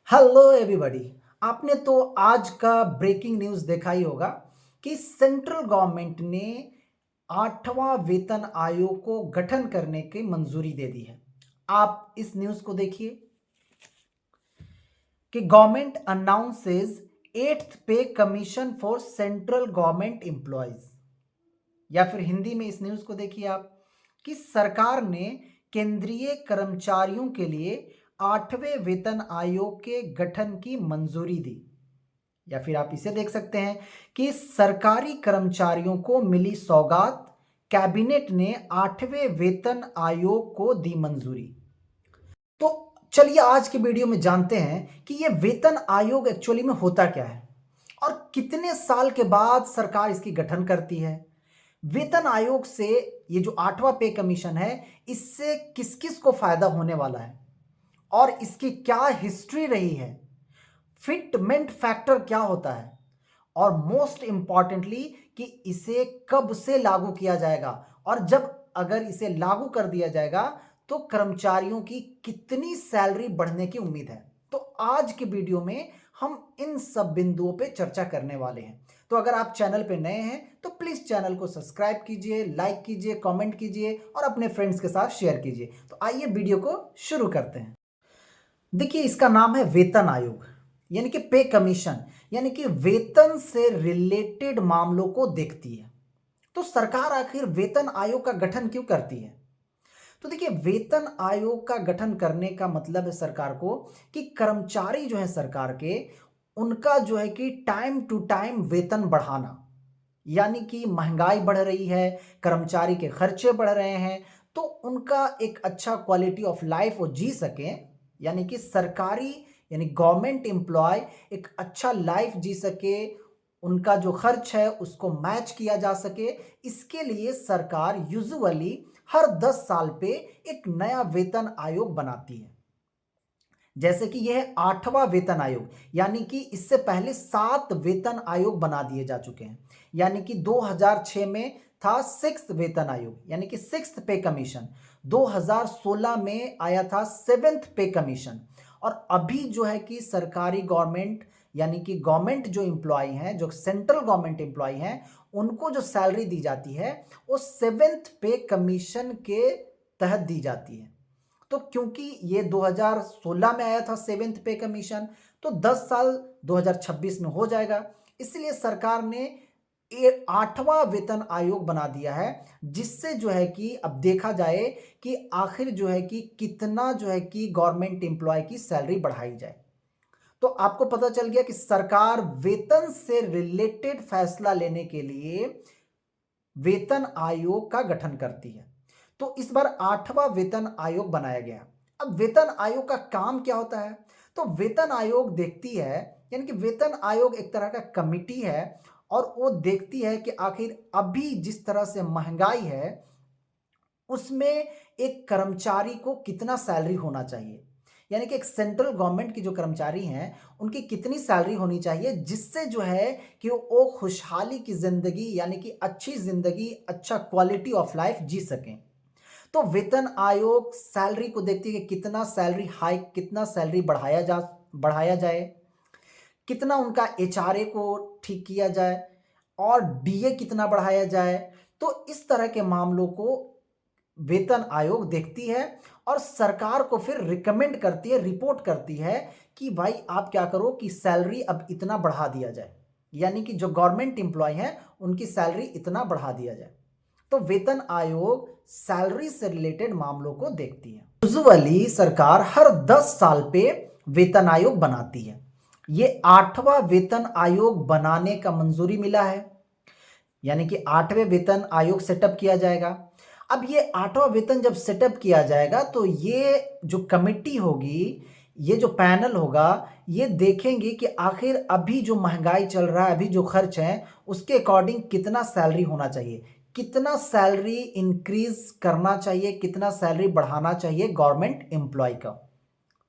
Hello everybody. आपने तो आज का ब्रेकिंग न्यूज़ देखा ही होगा कि सेंट्रल गवर्नमेंट ने 8वां वेतन आयोग को गठन करने की मंजूरी दे दी है। आप इस न्यूज़ को देखिए कि गवर्नमेंट अनाउंसेस 8th पे commission for central government employees, या फिर हिंदी में इस न्यूज़ को देखिए आप कि सरकार ने केंद्रीय कर्मचारियों के लिए 8वें वेतन आयोग के गठन की मंजूरी दी। या फिर आप इसे देख सकते हैं कि सरकारी कर्मचारियों को मिली सौगात, कैबिनेट ने 8वें वेतन आयोग को दी मंजूरी। तो चलिए आज के वीडियो में जानते हैं कि यह वेतन आयोग एक्चुअली में होता क्या है और कितने साल के बाद सरकार इसकी गठन करती है। वेतन आयोग से ये जो 8वां पे कमीशन है, इससे किस किस को फायदा होने वाला है और इसकी क्या हिस्ट्री रही है, फिटमेंट फैक्टर क्या होता है और मोस्ट इंपॉर्टेंटली कि इसे कब से लागू किया जाएगा और जब अगर इसे लागू कर दिया जाएगा तो कर्मचारियों की कितनी सैलरी बढ़ने की उम्मीद है। तो आज के वीडियो में हम इन सब बिंदुओं पे चर्चा करने वाले हैं। तो अगर आप चैनल पे नए हैं तो प्लीज चैनल को सब्सक्राइब कीजिए, लाइक कीजिए, कमेंट कीजिए और अपने फ्रेंड्स के साथ शेयर कीजिए। तो आइए वीडियो को शुरू करते हैं। देखिए, इसका नाम है वेतन आयोग, यानी कि पे कमीशन, यानी कि वेतन से रिलेटेड मामलों को देखती है। तो सरकार आखिर वेतन आयोग का गठन क्यों करती है? तो देखिए, वेतन आयोग का गठन करने का मतलब है सरकार को कि कर्मचारी जो है सरकार के, उनका जो है कि टाइम टू टाइम वेतन बढ़ाना, यानी कि महंगाई बढ़ रही है, कर्मचारी के खर्चे बढ़ रहे हैं, तो उनका एक अच्छा क्वालिटी ऑफ लाइफ वो जी सकें, यानी कि सरकारी यानी गवर्नमेंट एम्प्लॉय एक अच्छा लाइफ जी सके, उनका जो खर्च है उसको मैच किया जा सके। इसके लिए सरकार यूजुअली हर 10 साल पे एक नया वेतन आयोग बनाती है। जैसे कि यह है 8वां वेतन आयोग, यानी कि इससे पहले 7 वेतन आयोग बना दिए जा चुके हैं। यानी कि 2006 में था 6th वेतन आयोग, यानी कि 6th पे कमीशन। 2016 में आया था 7th पे कमीशन। और अभी जो है कि सरकारी गवर्नमेंट यानी कि गवर्नमेंट जो एम्प्लॉय हैं, जो सेंट्रल गवर्नमेंट एम्प्लॉय हैं, उनको जो सैलरी दी जाती है वो 7th पे कमीशन के तहत दी जाती है। तो क्योंकि ये 2016 में आया था 7th पे कमीशन, तो 10 साल 2026 में हो जाएगा। इसलिए सरकार ने 8वां वेतन आयोग बना दिया है, जिससे जो है कि अब देखा जाए कि आखिर जो है कि कितना जो है कि गवर्नमेंट एम्प्लॉय की सैलरी बढ़ाई जाए। तो आपको पता चल गया कि सरकार वेतन से रिलेटेड फैसला लेने के लिए वेतन आयोग का गठन करती है। तो इस बार 8वां वेतन आयोग बनाया गया। अब वेतन आयोग का काम क्या होता है? तो वेतन आयोग देखती है, यानी कि वेतन आयोग एक तरह का कमिटी है और वो देखती है कि आखिर अभी जिस तरह से महंगाई है उसमें एक कर्मचारी को कितना सैलरी होना चाहिए, यानी कि एक सेंट्रल गवर्नमेंट की जो कर्मचारी हैं उनकी कितनी सैलरी होनी चाहिए, जिससे जो है कि वो खुशहाली की ज़िंदगी यानी कि अच्छी ज़िंदगी, अच्छा क्वालिटी ऑफ लाइफ जी सकें। तो वेतन आयोग सैलरी को देखती है कि कितना सैलरी हाइक, कितना सैलरी बढ़ाया जाए, कितना उनका एचआरए को ठीक किया जाए और डीए कितना बढ़ाया जाए। तो इस तरह के मामलों को वेतन आयोग देखती है और सरकार को फिर रिकमेंड करती है, रिपोर्ट करती है कि भाई आप क्या करो कि सैलरी अब इतना बढ़ा दिया जाए, यानी कि जो गवर्नमेंट एम्प्लॉय हैं उनकी सैलरी इतना बढ़ा दिया जाए। तो वेतन आयोग सैलरी से रिलेटेड मामलों को देखती है। यूजुअली सरकार हर 10 साल पे वेतन आयोग बनाती है। ये 8वां वेतन आयोग बनाने का मंजूरी मिला है, यानी कि 8वें वेतन आयोग सेटअप किया जाएगा। अब ये 8वां वेतन जब सेटअप किया जाएगा तो ये जो कमिटी होगी, ये जो पैनल होगा, ये देखेंगे कि आखिर अभी जो महंगाई चल रहा है, अभी जो खर्च है, उसके अकॉर्डिंग कितना सैलरी होना चाहिए, कितना सैलरी इंक्रीज करना चाहिए, कितना सैलरी बढ़ाना चाहिए गवर्नमेंट एम्प्लॉय का।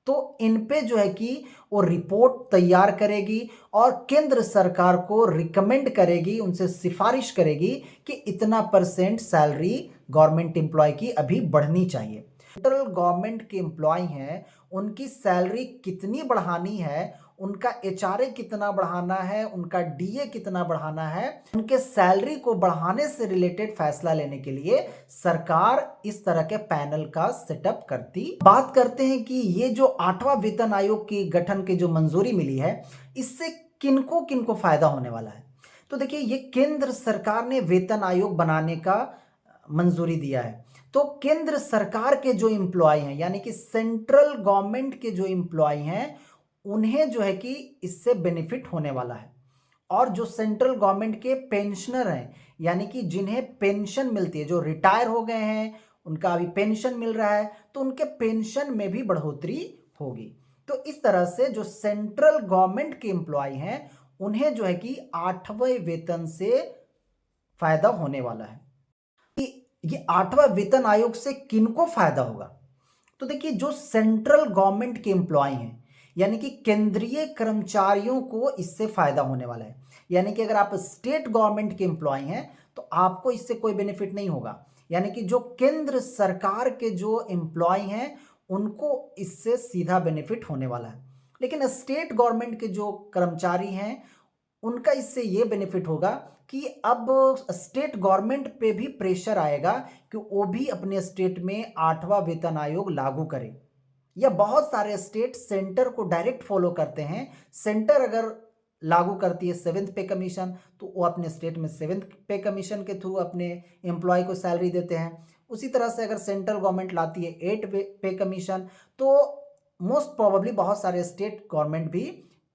तो इन पे जो है कि वो रिपोर्ट तैयार करेगी और केंद्र सरकार को रिकमेंड करेगी, उनसे सिफारिश करेगी कि इतना परसेंट सैलरी गवर्नमेंट एम्प्लॉय की अभी बढ़नी चाहिए। सेंट्रल गवर्नमेंट के एम्प्लॉय हैं, उनकी सैलरी कितनी बढ़ानी है, उनका एचआरए कितना बढ़ाना है, उनका डीए कितना बढ़ाना है, उनके सैलरी को बढ़ाने से रिलेटेड फैसला लेने के लिए सरकार इस तरह के पैनल का सेटअप करती। बात करते हैं कि ये जो 8वां वेतन आयोग की गठन की जो मंजूरी मिली है, इससे किनको किनको फायदा होने वाला है। तो देखिए, ये केंद्र सरकार ने वेतन आयोग बनाने का मंजूरी दिया है। तो केंद्र सरकार के जो एम्प्लॉय हैं, यानी कि सेंट्रल गवर्नमेंट के जो एम्प्लॉय हैं, उन्हें जो है कि इससे बेनिफिट होने वाला है। और जो सेंट्रल गवर्नमेंट के पेंशनर हैं, यानी कि जिन्हें पेंशन मिलती है, जो रिटायर हो गए हैं, उनका अभी पेंशन मिल रहा है, तो उनके पेंशन में भी बढ़ोतरी होगी। तो इस तरह से जो सेंट्रल गवर्नमेंट के एम्प्लॉय हैं, उन्हें जो है कि 8वें वेतन से फायदा होने वाला है। ये 8वां वेतन आयोग से किनको फायदा होगा? तो देखिए, जो सेंट्रल गवर्नमेंट के एम्प्लॉय हैं, यानी कि केंद्रीय कर्मचारियों को इससे फायदा होने वाला है। यानी कि अगर आप स्टेट गवर्नमेंट के एम्प्लॉय हैं, तो आपको इससे कोई बेनिफिट नहीं होगा। यानी कि जो केंद्र सरकार के जो एम्प्लॉय हैं, उनको इससे सीधा बेनिफिट होने वाला है। लेकिन स्टेट गवर्नमेंट के जो कर्मचारी हैं, उनका इससे ये बेनिफिट होगा कि अब स्टेट गवर्नमेंट पे भी प्रेशर आएगा कि वो भी अपने स्टेट में 8वां वेतन आयोग लागू करे। या बहुत सारे स्टेट सेंटर को डायरेक्ट फॉलो करते हैं। सेंटर अगर लागू करती है 7th पे कमीशन, तो वो अपने स्टेट में 7th पे कमीशन के थ्रू अपने एम्प्लॉय को सैलरी देते हैं। उसी तरह से अगर सेंट्रल गवर्नमेंट लाती है 8 पे कमीशन, तो मोस्ट प्रोबेबली बहुत सारे स्टेट गवर्नमेंट भी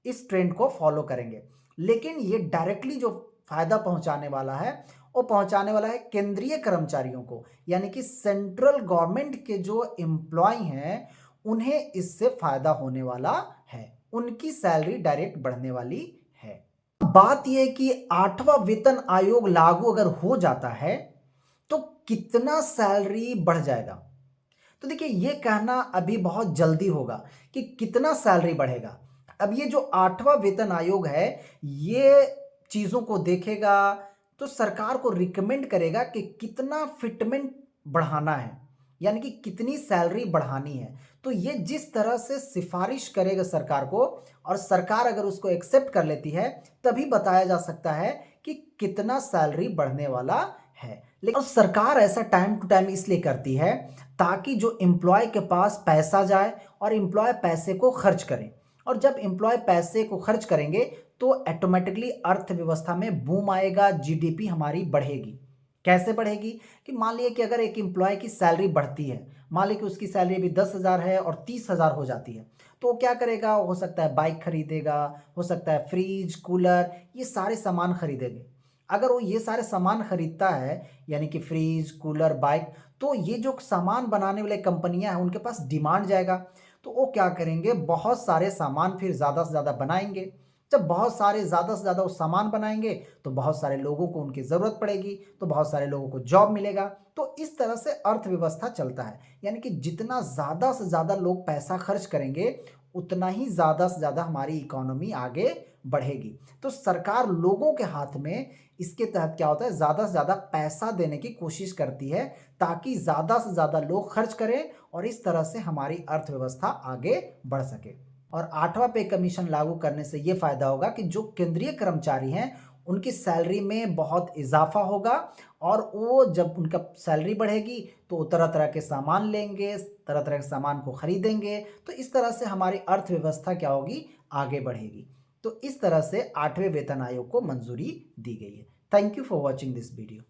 इस ट्रेंड को फॉलो करेंगे। लेकिन ये डायरेक्टली जो फायदा पहुंचाने वाला है, वो पहुंचाने वाला है केंद्रीय कर्मचारियों को, यानी कि सेंट्रल गवर्नमेंट के जो एम्प्लॉय हैं, उन्हें इससे फायदा होने वाला है। उनकी सैलरी डायरेक्ट बढ़ने वाली है। बात यह है कि 8वां वेतन आयोग लागू अगर हो जाता है, तो कितना सैलरी बढ़ जाएगा? तो देखिए, ये कहना अभी बहुत जल्दी होगा कि कितना सैलरी बढ़ेगा। अब ये जो 8वां वेतन आयोग है, ये चीज़ों को देखेगा, तो सरकार को रिकमेंड करेगा कि कितना फिटमेंट बढ़ाना है, यानी कि कितनी सैलरी बढ़ानी है। तो ये जिस तरह से सिफारिश करेगा सरकार को, और सरकार अगर उसको एक्सेप्ट कर लेती है, तभी बताया जा सकता है कि कितना सैलरी बढ़ने वाला है। लेकिन सरकार ऐसा टाइम टू टाइम इसलिए करती है ताकि जो एम्प्लॉय के पास पैसा जाए और एम्प्लॉय पैसे को खर्च करें। और जब एम्प्लॉय पैसे को खर्च करेंगे, तो ऑटोमेटिकली अर्थव्यवस्था में बूम आएगा, जीडीपी हमारी बढ़ेगी। कैसे बढ़ेगी? कि मान लीजिए कि अगर एक एम्प्लॉय की सैलरी बढ़ती है, मान लीजिए कि उसकी सैलरी अभी 10,000 है और 30,000 हो जाती है, तो वो क्या करेगा? हो सकता है बाइक खरीदेगा, हो सकता है फ्रिज, कूलर, ये सारे सामान खरीदेंगे। अगर वो ये सारे सामान खरीदता है, यानी कि फ्रिज, कूलर, बाइक, तो ये जो सामान बनाने वाले कंपनियां हैं, उनके पास डिमांड जाएगा। तो वो क्या करेंगे? बहुत सारे सामान फिर ज़्यादा से ज़्यादा बनाएंगे। जब बहुत सारे ज़्यादा से ज़्यादा वो सामान बनाएंगे, तो बहुत सारे लोगों को उनकी ज़रूरत पड़ेगी, तो बहुत सारे लोगों को जॉब मिलेगा। तो इस तरह से अर्थव्यवस्था चलता है। यानी कि जितना ज़्यादा से ज़्यादा लोग पैसा खर्च करेंगे, उतना ही ज़्यादा से ज़्यादा हमारी इकोनॉमी आगे बढ़ेगी। तो सरकार लोगों के हाथ में इसके तहत क्या होता है? ज़्यादा से ज़्यादा पैसा देने की कोशिश करती है, ताकि ज़्यादा से ज़्यादा लोग खर्च करें और इस तरह से हमारी अर्थव्यवस्था आगे बढ़ सके। और 8वां पे कमीशन लागू करने से ये फ़ायदा होगा कि जो केंद्रीय कर्मचारी हैं, उनकी सैलरी में बहुत इजाफा होगा, और वो जब उनका सैलरी बढ़ेगी, तो वो तरह-तरह के सामान लेंगे, तरह-तरह के सामान को खरीदेंगे। तो इस तरह से हमारी अर्थव्यवस्था क्या होगी? आगे बढ़ेगी। तो इस तरह से 8वें वेतन आयोग को मंजूरी दी गई है। Thank you for watching this video.